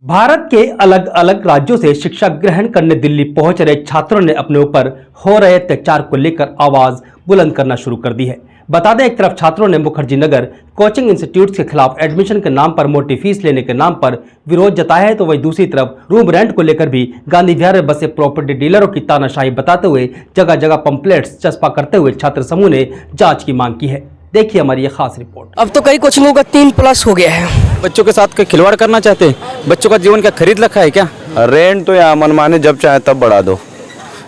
भारत के अलग अलग राज्यों से शिक्षा ग्रहण करने दिल्ली पहुंच रहे छात्रों ने अपने ऊपर हो रहे अत्याचार को लेकर आवाज बुलंद करना शुरू कर दी है। बता दें, एक तरफ छात्रों ने मुखर्जी नगर कोचिंग इंस्टीट्यूट के खिलाफ एडमिशन के नाम पर मोटी फीस लेने के नाम पर विरोध जताया है, तो वहीं दूसरी तरफ रूम रेंट को लेकर भी गांधी विहार में बसे प्रॉपर्टी डीलरों की तानाशाही बताते हुए जगह जगह पंपलेट्स चस्पा करते हुए छात्र समूह ने जांच की मांग की है। देखिए हमारी ये खास रिपोर्ट। अब तो कई कोचिंगों का 3+ हो गया है। बच्चों के साथ खिलवाड़ करना चाहते हैं। बच्चों का जीवन क्या खरीद रखा है क्या? रेंट तो यहाँ मनमाने, जब चाहे तब बढ़ा दो,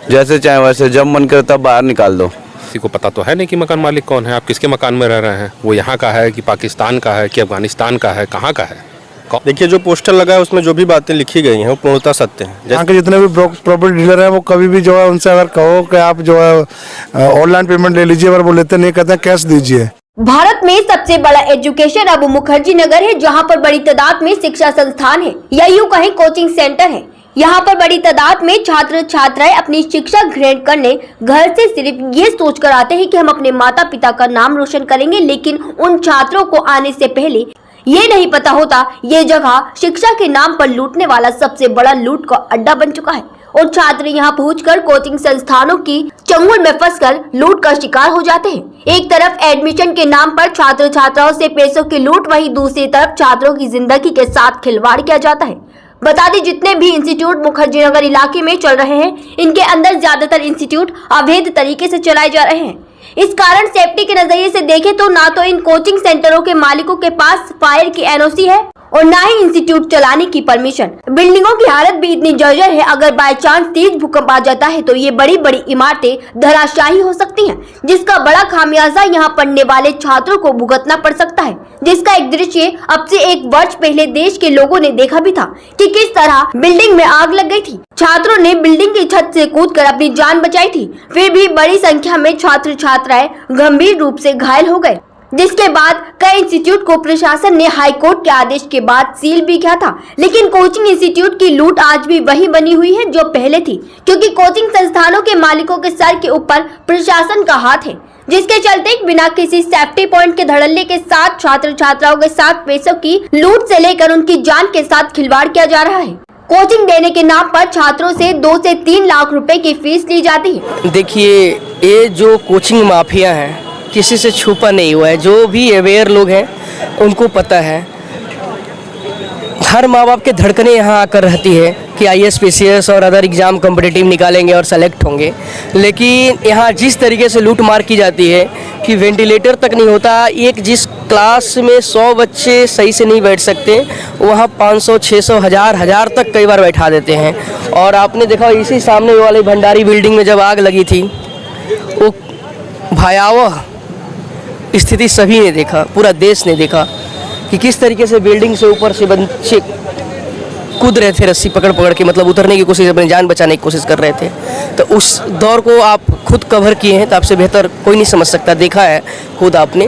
जैसे चाहे वैसे, जब मन करे तब बाहर निकाल दो। किसी को पता तो है नहीं कि मकान मालिक कौन है, आप किसके मकान में रह रहे हैं, वो यहाँ का है कि पाकिस्तान का है कि अफगानिस्तान का है, कहाँ का है। देखिए, जो पोस्टर लगा है उसमें जो भी बातें लिखी गई हैं वो पूर्णतः सत्य है। यहाँ के जितने भी प्रॉपर्टी डीलर हैं वो कभी भी जो है उनसे अगर कहो कि आप जो है ऑनलाइन पेमेंट ले लीजिए, अगर वो लेते नहीं, कहते हैं कैश दीजिए। भारत में सबसे बड़ा एजुकेशन अब मुखर्जी नगर है, जहां पर बड़ी तादाद में शिक्षा संस्थान है या यूं कहें कोचिंग सेंटर है। यहां पर बड़ी तादाद में छात्र छात्राएं अपनी शिक्षा ग्रहण करने घर से सिर्फ ये सोच कर आते हैं कि हम अपने माता पिता का नाम रोशन करेंगे, लेकिन उन छात्रों को आने से पहले ये नहीं पता होता ये जगह शिक्षा के नाम पर लूटने वाला सबसे बड़ा लूट का अड्डा बन चुका है और छात्र यहाँ पहुंचकर कोचिंग संस्थानों की चंगुल में फंसकर लूट का शिकार हो जाते हैं। एक तरफ एडमिशन के नाम पर छात्र छात्राओं से पैसों की लूट, वहीं दूसरी तरफ छात्रों की जिंदगी के साथ खिलवाड़ किया जाता है। बता दें, जितने भी इंस्टीट्यूट मुखर्जी नगर इलाके में चल रहे हैं, इनके अंदर ज्यादातर इंस्टीट्यूट अवैध तरीके से चलाए जा रहे हैं। इस कारण सेफ्टी के नजरिए से देखें तो ना तो इन कोचिंग सेंटरों के मालिकों के पास फायर की एनओसी है और ना ही इंस्टीट्यूट चलाने की परमिशन। बिल्डिंगों की हालत भी इतनी जर्जर है, अगर बाय चांस तेज भूकंप आ जाता है तो ये बड़ी बड़ी इमारतें धराशायी हो सकती हैं, जिसका बड़ा खामियाजा यहाँ पढ़ने वाले छात्रों को भुगतना पड़ सकता है। जिसका एक दृश्य अब से 1 वर्ष पहले देश के लोगों ने देखा भी था कि किस तरह बिल्डिंग में आग लग गई थी। छात्रों ने बिल्डिंग की छत से कूदकर अपनी जान बचाई थी, फिर भी बड़ी संख्या में छात्र छात्राएं गंभीर रूप से घायल हो गए, जिसके बाद कई इंस्टीट्यूट को प्रशासन ने हाई कोर्ट के आदेश के बाद सील भी किया था। लेकिन कोचिंग इंस्टीट्यूट की लूट आज भी वही बनी हुई है जो पहले थी, क्योंकि कोचिंग संस्थानों के मालिकों के सर के ऊपर प्रशासन का हाथ है, जिसके चलते बिना किसी सेफ्टी पॉइंट के धड़ल्ले के साथ छात्र छात्राओं के साथ पैसों की लूट से लेकर उनकी जान के साथ खिलवाड़ किया जा रहा है। कोचिंग देने के नाम पर छात्रों से 2 से 3 लाख रुपए की फीस ली जाती है। देखिए, ये जो कोचिंग माफिया है किसी से छुपा नहीं हुआ है। जो भी अवेयर लोग हैं उनको पता है। हर माँ बाप के धड़कने यहाँ आकर रहती है कि IAS PCS और अदर एग्ज़ाम कॉम्पिटिटिव निकालेंगे और सेलेक्ट होंगे, लेकिन यहाँ जिस तरीके से लूट मार की जाती है कि वेंटिलेटर तक नहीं होता। एक जिस क्लास में 100 बच्चे सही से नहीं बैठ सकते, वहाँ 500, 600, 1000 तक कई बार बैठा देते हैं। और आपने देखा इसी सामने वाले भंडारी बिल्डिंग में जब आग लगी थी, वो भयावह स्थिति सभी ने देखा, पूरा देश ने देखा कि किस तरीके से बिल्डिंग से ऊपर से बच्चे कूद रहे थे रस्सी पकड़ पकड़ के, मतलब उतरने की कोशिश, अपनी जान बचाने की कोशिश कर रहे थे। तो उस दौर को आप खुद कवर किए हैं तो आपसे बेहतर कोई नहीं समझ सकता, देखा है खुद आपने।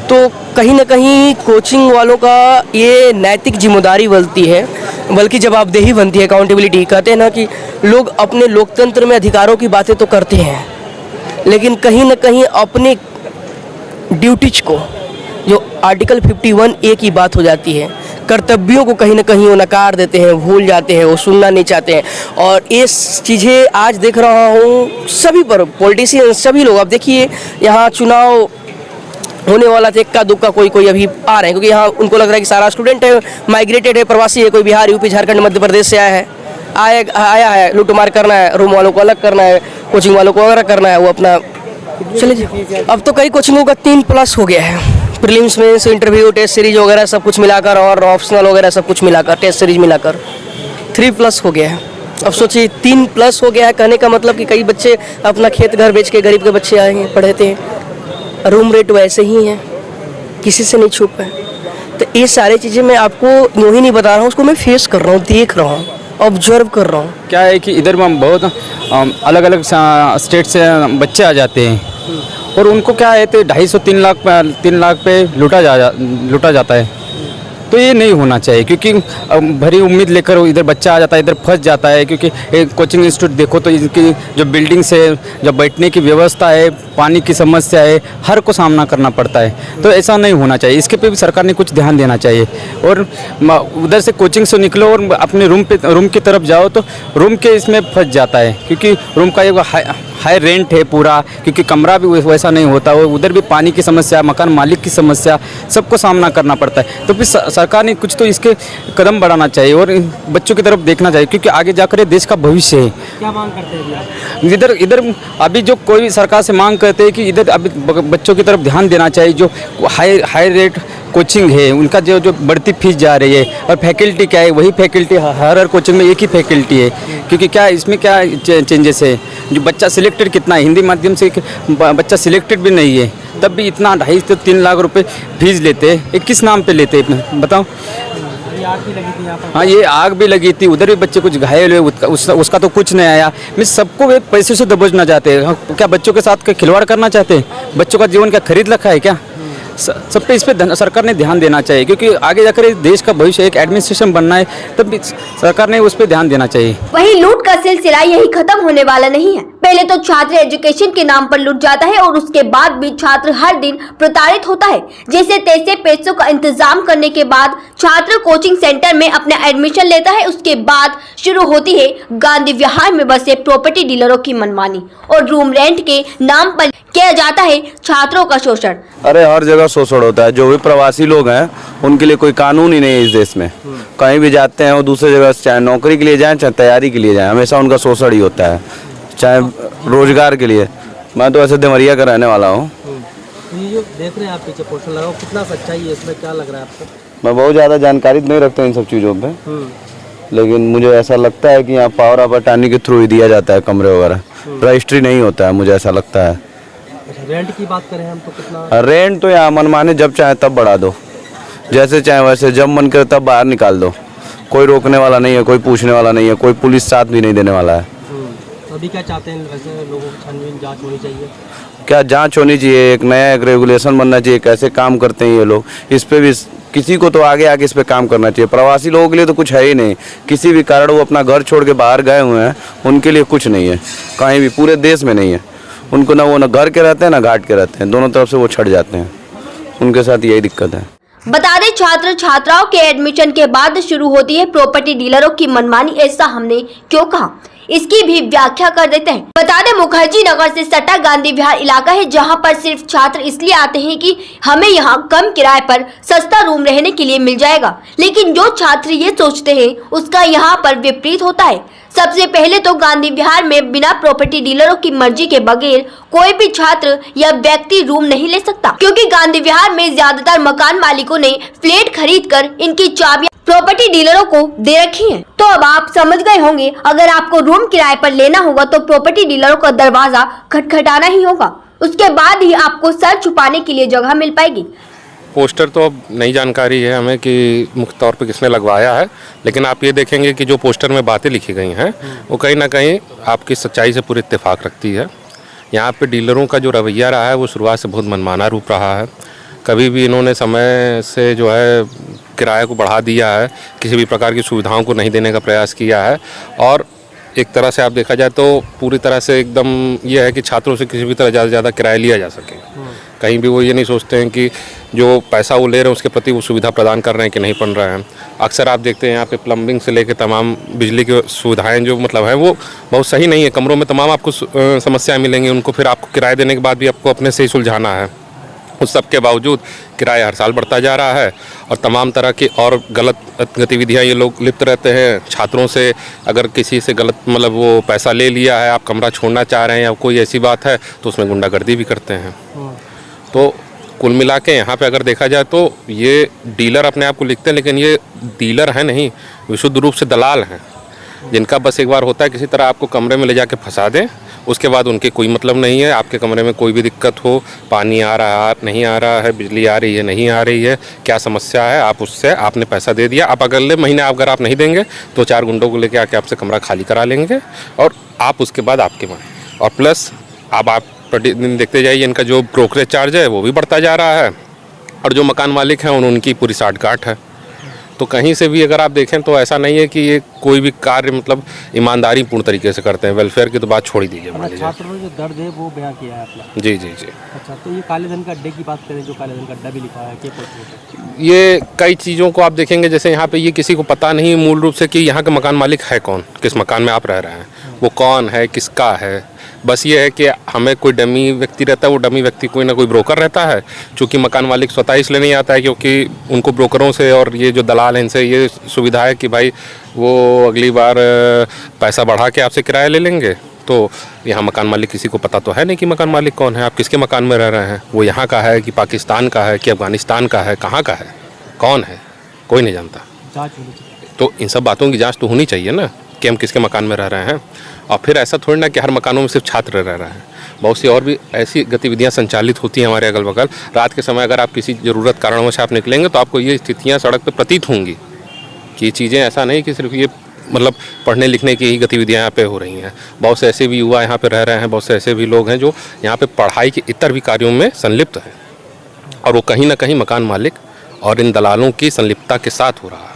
तो कहीं ना कहीं कोचिंग वालों का ये नैतिक जिम्मेदारी बनती है, बल्कि जवाबदेही बनती है, अकाउंटेबिलिटी। कहते हैं ना कि लोग अपने लोकतंत्र में अधिकारों की बातें तो करते हैं, लेकिन कहीं ना कहीं अपने ड्यूटीज को, जो आर्टिकल 51A की बात हो जाती है, कर्तव्यों को कहीं ना कहीं वो नकार देते हैं, भूल जाते हैं, वो सुनना नहीं चाहते हैं। और ये चीज़ें आज देख रहा हूँ सभी पर, पॉलिटिशियन सभी लोग। अब देखिए, यहाँ चुनाव होने वाला था, इक्का दुक्का कोई अभी आ रहे हैं, क्योंकि यहाँ उनको लग रहा है कि सारा स्टूडेंट है, माइग्रेटेड है, प्रवासी है, कोई बिहार, यूपी, झारखंड, मध्य प्रदेश से आया है लूटमार करना है, रूम वालों को अलग करना है, कोचिंग वालों को अलग करना है, वो अपना चले जाए। अब तो कई कोचिंगों का 3+ हो गया है। प्रीलिम्स में इंटरव्यू, टेस्ट सीरीज वगैरह सब कुछ मिलाकर और ऑप्शनल वगैरह सब कुछ मिलाकर, टेस्ट सीरीज मिलाकर 3+ हो गया है। अब सोचिए 3+ हो गया है, कहने का मतलब कि कई बच्चे अपना खेत घर बेच के, गरीब के बच्चे आए हैं, पढ़े थे। रूम रेट वैसे ही है, किसी से नहीं छुप है। तो ये सारी चीज़ें मैं आपको यूँ ही नहीं बता रहा हूँ, उसको मैं फेस कर रहा हूँ, देख रहा हूँ, ऑब्जर्व कर रहा हूँ। क्या है कि इधर में बहुत अलग अलग स्टेट से बच्चे आ जाते हैं और उनको क्या है तो 250-3 लाख पे लूटा जाता है। तो ये नहीं होना चाहिए, क्योंकि भरी उम्मीद लेकर इधर बच्चा आ जाता है, इधर फंस जाता है। क्योंकि एक कोचिंग इंस्टीट्यूट देखो तो इनकी जो बिल्डिंग्स है, जो बैठने की व्यवस्था है, पानी की समस्या है, हर को सामना करना पड़ता है। तो ऐसा नहीं होना चाहिए, इसके पे भी सरकार ने कुछ ध्यान देना चाहिए। और उधर से कोचिंग से निकलो और अपने रूम की तरफ जाओ तो रूम के इसमें फंस जाता है, क्योंकि रूम का एक हाई रेंट है पूरा, क्योंकि कमरा भी वैसा नहीं होता। और उधर भी पानी की समस्या, मकान मालिक की समस्या, सबको सामना करना पड़ता है। तो फिर सरकार ने कुछ तो इसके कदम बढ़ाना चाहिए और बच्चों की तरफ देखना चाहिए, क्योंकि आगे जाकर ये देश का भविष्य है। क्या मांग करते हैं इधर अभी जो कोई सरकार से मांग करते हैं कि इधर अभी बच्चों की तरफ ध्यान देना चाहिए। जो हाई रेट कोचिंग है उनका जो बढ़ती फीस जा रही है, और फैकल्टी क्या है, वही फैकल्टी हर कोचिंग में एक ही फैकल्टी है। क्योंकि क्या इसमें क्या चेंजेस है, जो बच्चा सिलेक्टेड कितना है, हिंदी माध्यम से बच्चा सिलेक्टेड भी नहीं है, तब भी इतना 2.5 से 3 लाख रुपए फीस लेते हैं। ये किस नाम पे लेते हैं बताओ। हाँ, ये आग भी लगी थी, उधर भी बच्चे कुछ घायल हुए, उसका तो कुछ नहीं आया। मैं सबको एक पैसे से दबोचना चाहते हैं। क्या बच्चों के साथ खिलवाड़ करना चाहते हैं? बच्चों का जीवन क्या खरीद रखा है क्या? सब पे इस पे सरकार ने ध्यान देना चाहिए, क्योंकि आगे जाकर इस देश का भविष्य, एक एडमिनिस्ट्रेशन बनना है, तब भी सरकार ने उस पे ध्यान देना चाहिए। वहीं लूट का सिलसिला यही खत्म होने वाला नहीं है। पहले तो छात्र एजुकेशन के नाम पर लूट जाता है और उसके बाद भी छात्र हर दिन प्रताड़ित होता है। जैसे तैसे पैसों का इंतजाम करने के बाद छात्र कोचिंग सेंटर में अपना एडमिशन लेता है। उसके बाद शुरू होती है गांधी विहार में बसे प्रॉपर्टी डीलरों की मनमानी और रूम रेंट के नाम पर किया जाता है छात्रों का शोषण। अरे हर जगह शोषण होता है। जो भी प्रवासी लोग हैं उनके लिए कोई कानून ही नहीं है इस देश में। कहीं भी जाते हैं वो दूसरे जगह, चाहे नौकरी के लिए जाएं चाहे तैयारी के लिए जाएं, हमेशा उनका शोषण ही होता है, चाहे रोजगार के लिए। मैं तो ऐसे देवरिया का रहने वाला हूँ। ये जो देख रहे हैं आप पीछे पोस्टर लगा, कितना सच्चाई है इसमें, क्या लग रहा है आपको? मैं बहुत ज़्यादा जानकारी नहीं रखता इन सब चीज़ों पे, लेकिन मुझे ऐसा लगता है कि यहाँ पावर ऑफ अटॉर्नी के थ्रू ही दिया जाता है कमरे वगैरह, रजिस्ट्री नहीं होता है, मुझे ऐसा लगता है। रेंट की बात करें हम तो कितना? रेंट तो यहाँ मनमाने जब चाहे तब बढ़ा दो, जैसे चाहे वैसे, जब मन करे तब बाहर निकाल दो। कोई रोकने वाला नहीं है, कोई पूछने वाला नहीं है, कोई पुलिस साथ भी नहीं देने वाला है। अभी क्या चाहते हैं वैसे? लोगों की छानबीन जांच होनी चाहिए। क्या जांच होनी चाहिए, एक नया एक रेगुलेशन बनना चाहिए, कैसे काम करते हैं ये लोग, इस पे भी किसी को तो आगे आके इस पे काम करना चाहिए। प्रवासी लोगों के लिए तो कुछ है ही नहीं, किसी भी कारण वो अपना घर छोड़ के बाहर गए हुए हैं, उनके लिए कुछ नहीं है, कहीं भी पूरे देश में नहीं है। उनको ना वो ना घर के रहते हैं ना घाट के रहते हैं, दोनों तरफ से वो छट जाते हैं। उनके साथ यही दिक्कत है। बता दें छात्र छात्राओं के एडमिशन के बाद शुरू होती है प्रॉपर्टी डीलरों की मनमानी। ऐसा हमने क्यों कहा, इसकी भी व्याख्या कर देते हैं। बता दें मुखर्जी नगर से सटा गांधी विहार इलाका है, जहां पर सिर्फ छात्र इसलिए आते हैं कि हमें यहां कम किराए पर सस्ता रूम रहने के लिए मिल जाएगा। लेकिन जो छात्र ये सोचते हैं उसका यहां पर विपरीत होता है। सबसे पहले तो गांधी विहार में बिना प्रॉपर्टी डीलरों की मर्जी के बगैर कोई भी छात्र या व्यक्ति रूम नहीं ले सकता, क्योंकि गांधी विहार में ज्यादातर मकान मालिकों ने फ्लैट खरीदकर इनकी चाबियां प्रॉपर्टी डीलरों को दे रखी हैं। तो अब आप समझ गए होंगे, अगर आपको रूम किराए पर लेना होगा तो प्रॉपर्टी डीलरों का दरवाजा खटखटाना ही होगा, उसके बाद ही आपको सर छुपाने के लिए जगह मिल पाएगी। पोस्टर तो अब नई जानकारी है हमें कि मुख्य तौर पे किसने लगवाया है, लेकिन आप ये देखेंगे कि जो पोस्टर में बातें लिखी गई हैं वो कहीं ना कहीं आपकी सच्चाई से पूरी इत्तेफाक रखती है। यहाँ पे डीलरों का जो रवैया रहा है वो शुरुआत से बहुत मनमाना रूप रहा है। कभी भी इन्होंने समय से जो है किराए को बढ़ा दिया है, किसी भी प्रकार की सुविधाओं को नहीं देने का प्रयास किया है। और एक तरह से आप देखा जाए तो पूरी तरह से एकदम ये है कि छात्रों से किसी भी तरह ज़्यादा से ज़्यादा किराया लिया जा सके। कहीं भी वो ये नहीं सोचते हैं कि जो पैसा वो ले रहे हैं उसके प्रति वो सुविधा प्रदान कर रहे हैं कि नहीं बन रहे हैं। अक्सर आप देखते हैं यहाँ पे प्लम्बिंग से लेकर तमाम बिजली की सुविधाएं जो मतलब है वो बहुत सही नहीं है। कमरों में तमाम आपको समस्याएं मिलेंगी, उनको फिर आपको किराया देने के बाद भी आपको अपने से ही सुलझाना है। उस सब के बावजूद किराया हर साल बढ़ता जा रहा है और तमाम तरह की और गलत गतिविधियां ये लोग लिप्त रहते हैं। छात्रों से अगर किसी से गलत मतलब वो पैसा ले लिया है, आप कमरा छोड़ना चाह रहे हैं या कोई ऐसी बात है तो उसमें गुंडागर्दी भी करते हैं। तो कुल मिला के यहाँ पे अगर देखा जाए तो ये डीलर अपने आप को लिखते हैं, लेकिन ये डीलर हैं नहीं, विशुद्ध रूप से दलाल हैं, जिनका बस एक बार होता है किसी तरह आपको कमरे में ले जाके फंसा दें। उसके बाद उनके कोई मतलब नहीं है आपके कमरे में कोई भी दिक्कत हो, पानी आ रहा है नहीं आ रहा है, बिजली आ रही है नहीं आ रही है, क्या समस्या है, आप उससे आपने पैसा दे दिया, आप अगले महीने अगर आप नहीं देंगे तो 4 गुंडों को लेके आके आपसे कमरा खाली करा लेंगे और आप उसके बाद आपके वहाँ। और प्लस अब आप प्रतिदिन देखते जाइए इनका जो ब्रोकरेज चार्ज है वो भी बढ़ता जा रहा है और जो मकान मालिक हैं उनकी पूरी साठगांठ है। तो कहीं से भी अगर आप देखें तो ऐसा नहीं है कि ये कोई भी कार्य मतलब ईमानदारी पूर्ण तरीके से करते हैं। वेलफेयर की तो बात छोड़ ही दीजिए, मान लीजिए। छात्रों ने जो दर्द है वो बयां किया है अपना। जी जी जी। अच्छा, तो ये काले धन का अड्डे की बात करें, जो काले धन का अड्डा भी लिखा है, क्या पता? ये कई चीज़ों को आप देखेंगे, जैसे यहाँ पे ये किसी को पता नहीं मूल रूप से कि यहाँ का मकान मालिक है कौन, किस मकान में आप रह रहे हैं, वो कौन है, किसका है। बस ये है कि हमें कोई डमी व्यक्ति रहता है, वो डमी व्यक्ति कोई ना कोई ब्रोकर रहता है, चूँकि मकान मालिक स्वतः इसलिए नहीं आता है क्योंकि उनको ब्रोकरों से और ये जो दलाल हैं इनसे ये सुविधा है कि भाई वो अगली बार पैसा बढ़ा के आपसे किराया ले लेंगे। तो यहाँ मकान मालिक किसी को पता तो है नहीं कि मकान मालिक कौन है, आप किसके मकान में रह रहे हैं, वो यहाँ का है कि पाकिस्तान का है कि अफगानिस्तान का है, कहाँ का है, कौन है, कोई नहीं जानता। जांच होनी चाहिए। तो इन सब बातों की जांच तो होनी चाहिए ना कि हम किसके मकान में रह रहे हैं। और फिर ऐसा थोड़ी ना कि हर मकानों में सिर्फ छात्र रह रहे हैं, बहुत सी और भी ऐसी गतिविधियां संचालित होती हैं हमारे अगल बगल। रात के समय अगर आप किसी ज़रूरत कारणवश आप निकलेंगे तो आपको ये स्थितियाँ सड़क पर प्रतीत होंगी कि चीज़ें ऐसा नहीं कि सिर्फ ये मतलब पढ़ने लिखने की ही गतिविधियाँ यहाँ पे हो रही हैं। बहुत से ऐसे भी युवा यहाँ पे रह रहे हैं, बहुत से ऐसे भी लोग हैं जो यहाँ पे पढ़ाई के इतर भी कार्यों में संलिप्त हैं, और वो कहीं ना कहीं मकान मालिक और इन दलालों की संलिप्तता के साथ हो रहा है।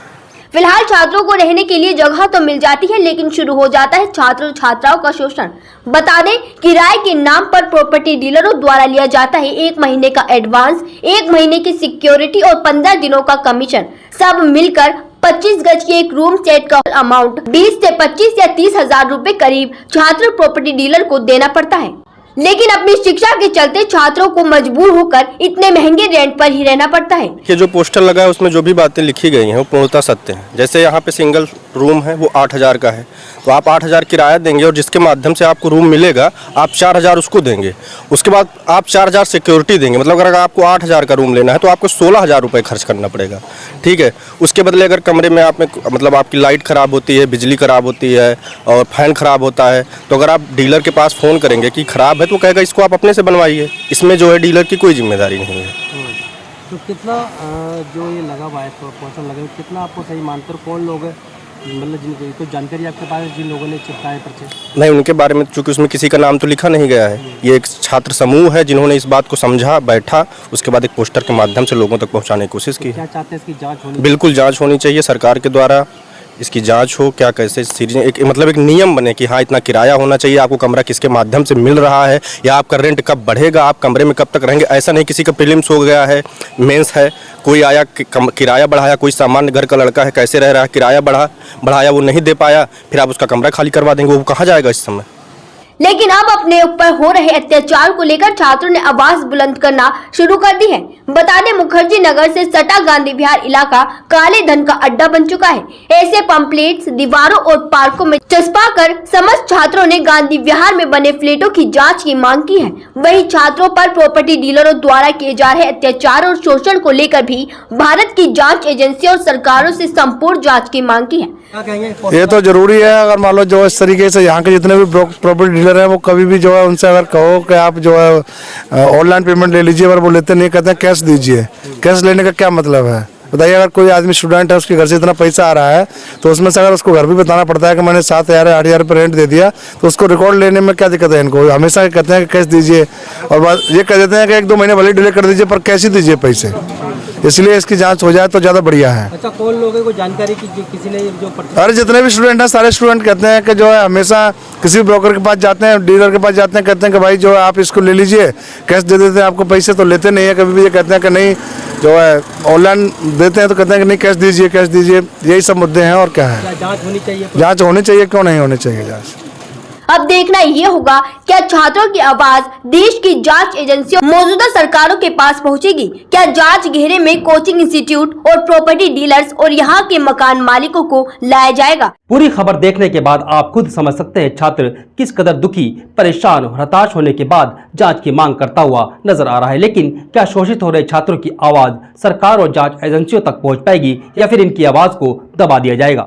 फिलहाल छात्रों को रहने के लिए जगह तो मिल जाती है, लेकिन शुरू हो जाता है छात्र छात्राओं का शोषण। बता दें, किराए के नाम पर प्रॉपर्टी डीलरों द्वारा लिया जाता है 1 महीने का एडवांस, 1 महीने की सिक्योरिटी और 15 दिनों का कमीशन। सब मिलकर 25 गज के एक रूम सेट का अमाउंट 20 से 25 या 30 हजार रुपए करीब छात्र प्रॉपर्टी डीलर को देना पड़ता है। लेकिन अपनी शिक्षा के चलते छात्रों को मजबूर होकर इतने महंगे रेंट पर ही रहना पड़ता है। कि जो पोस्टर लगा है उसमें जो भी बातें लिखी गई हैं वो पूर्णतः सत्य हैं। जैसे यहाँ पे सिंगल रूम है वो 8,000 का है, तो आप 8,000 किराया देंगे और जिसके माध्यम से आपको रूम मिलेगा आप 4,000 उसको देंगे। उसके बाद आप 4,000 सिक्योरिटी देंगे, मतलब अगर आपको 8,000 का रूम लेना है तो आपको 16,000 रुपये खर्च करना पड़ेगा। ठीक है, उसके बदले अगर कमरे में आप में मतलब आपकी लाइट ख़राब होती है, बिजली ख़राब होती है और फैन ख़राब होता है, तो अगर आप डीलर के पास फ़ोन करेंगे कि ख़राब है तो कहेगा इसको आप अपने से बनवाइए। इसमें जो है डीलर की कोई जिम्मेदारी नहीं है। तो कितना जो ये लगा हुआ है पोस्टर लगा, कितना आपको सही मानते हो? कौन लोग मतलब जिनको तो जानकारी आपके पास जिन लोगों ने चिपकाए पर्चे? नहीं, उनके बारे में चूँकि उसमें किसी का नाम तो लिखा नहीं गया है। ये एक छात्र समूह है जिन्होंने इस बात को समझा, बैठा, उसके बाद एक पोस्टर के माध्यम से लोगों तक पहुंचाने की कोशिश की। क्या चाहते हैं इसकी जांच होनी? बिल्कुल जांच होनी चाहिए, सरकार के द्वारा इसकी जांच हो, क्या कैसे सीरीज एक मतलब एक नियम बने कि हाँ इतना किराया होना चाहिए, आपको कमरा किसके माध्यम से मिल रहा है, या आपका रेंट कब बढ़ेगा, आप कमरे में कब तक रहेंगे। ऐसा नहीं किसी का प्रीलिम्स हो गया है, मेंस है, कोई आया किराया बढ़ाया, कोई सामान्य घर का लड़का है कैसे रह रहा है, किराया बढ़ाया वो नहीं दे पाया, फिर आप उसका कमरा खाली करवा देंगे, वो कहाँ जाएगा इस समय। लेकिन अब अपने ऊपर हो रहे अत्याचार को लेकर छात्रों ने आवाज बुलंद करना शुरू कर दी है। बता दें, मुखर्जी नगर से सटा गांधी विहार इलाका काले धन का अड्डा बन चुका है। ऐसे पंपलेट्स दीवारों और पार्कों में चस्पा कर समस्त छात्रों ने गांधी विहार में बने फ्लैटों की जांच की मांग की है। वहीं छात्रों पर प्रॉपर्टी डीलरों द्वारा किए जा रहे अत्याचार और शोषण को लेकर भी भारत की जाँच एजेंसी और सरकारों से संपूर्ण जाँच की मांग की है। ये तो जरूरी है। अगर मान लो जो इस तरीके से यहाँ के जितने भी प्रॉपर्टी डीलर हैं वो कभी भी जो है उनसे अगर कहो कि आप जो है ऑनलाइन पेमेंट ले लीजिए, अगर वो लेते नहीं, कहते हैं कैश दीजिए। कैश लेने का क्या मतलब है बताइए? अगर कोई आदमी स्टूडेंट है, उसके घर से इतना पैसा आ रहा है, तो उसमें से अगर उसको घर भी बताना पड़ता है कि मैंने 7,000 8,000 रुपये रेंट दे दिया, तो उसको रिकॉर्ड लेने में क्या दिक्कत है इनको? हमेशा कहते हैं कि कैश दीजिए, और बात ये कह देते हैं कि 1-2 महीने भले डिले कर दीजिए पर कैश ही दीजिए पैसे। इसलिए इसकी जांच हो जाए तो ज़्यादा बढ़िया है। अच्छा, कौन लोग हैं, कोई जानकारी की किसी ने जो अरे जितने भी स्टूडेंट हैं सारे स्टूडेंट कहते हैं कि जो है हमेशा किसी ब्रोकर के पास जाते हैं, डीलर के पास जाते हैं, कहते हैं कि भाई जो है आप इसको ले लीजिए, कैश दे देते हैं आपको पैसे, तो लेते नहीं है कभी भी। ये कहते हैं कि नहीं जो है ऑनलाइन देते हैं तो कहते हैं कि नहीं कैश दीजिए, कैश दीजिए। यही सब मुद्दे हैं और क्या है। जांच होनी चाहिए? जांच होनी चाहिए, क्यों नहीं होनी चाहिए जांच। अब देखना ये होगा क्या छात्रों की आवाज देश की जांच एजेंसियों मौजूदा सरकारों के पास पहुंचेगी। क्या जांच घेरे में कोचिंग इंस्टीट्यूट और प्रॉपर्टी डीलर्स और यहां के मकान मालिकों को लाया जाएगा? पूरी खबर देखने के बाद आप खुद समझ सकते हैं छात्र किस कदर दुखी, परेशान और हताश होने के बाद जांच की मांग करता हुआ नजर आ रहा है। लेकिन क्या शोषित हो रहे छात्रों की आवाज सरकार और जांच एजेंसियों तक पहुंच पाएगी या फिर इनकी आवाज को दबा दिया जाएगा?